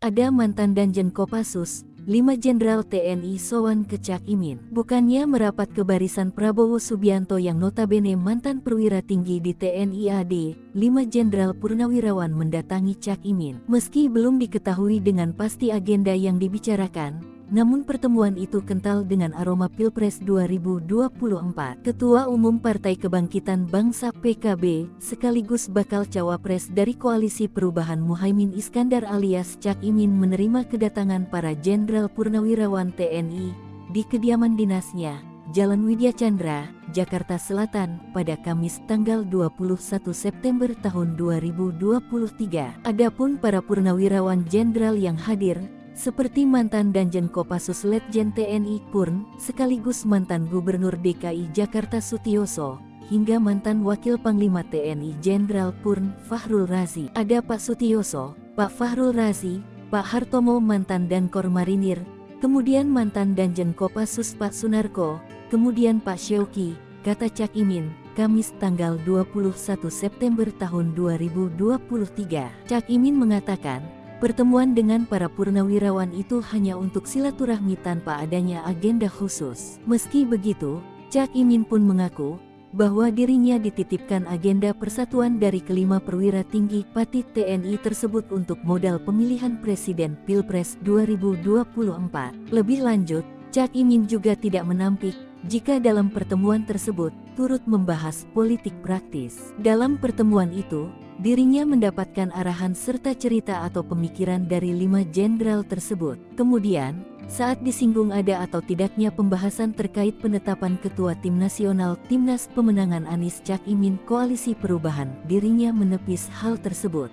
Ada mantan Danjen Kopassus, 5 Jenderal TNI sowan ke Cak Imin. Bukannya merapat ke barisan Prabowo Subianto yang notabene mantan perwira tinggi di TNI AD, 5 Jenderal Purnawirawan mendatangi Cak Imin. Meski belum diketahui dengan pasti agenda yang dibicarakan, namun pertemuan itu kental dengan aroma Pilpres 2024. Ketua Umum Partai Kebangkitan Bangsa PKB, sekaligus bakal cawapres dari Koalisi Perubahan Muhaimin Iskandar alias Cak Imin menerima kedatangan para Jenderal Purnawirawan TNI di kediaman dinasnya, Jalan Widya Chandra, Jakarta Selatan, pada Kamis tanggal 21 September tahun 2023. Adapun para purnawirawan jenderal yang hadir, seperti mantan Danjen Kopassus Letjen TNI Purn, sekaligus mantan Gubernur DKI Jakarta Sutioso, hingga mantan Wakil Panglima TNI Jenderal Purn Fahrul Razi. Ada Pak Sutioso, Pak Fahrul Razi, Pak Hartomo mantan Dankor Marinir, kemudian mantan Danjen Kopassus Pak Sunarko, kemudian Pak Syauki, kata Cak Imin, Kamis tanggal 21 September tahun 2023. Cak Imin mengatakan, pertemuan dengan para purnawirawan itu hanya untuk silaturahmi tanpa adanya agenda khusus. Meski begitu, Cak Imin pun mengaku bahwa dirinya dititipkan agenda persatuan dari kelima perwira tinggi Pati TNI tersebut untuk modal pemilihan presiden Pilpres 2024. Lebih lanjut, Cak Imin juga tidak menampik jika dalam pertemuan tersebut turut membahas politik praktis. Dalam pertemuan itu, dirinya mendapatkan arahan serta cerita atau pemikiran dari 5 jenderal tersebut. Kemudian, saat disinggung ada atau tidaknya pembahasan terkait penetapan Ketua Tim Nasional Timnas Pemenangan Anies Cak Imin Koalisi Perubahan, dirinya menepis hal tersebut.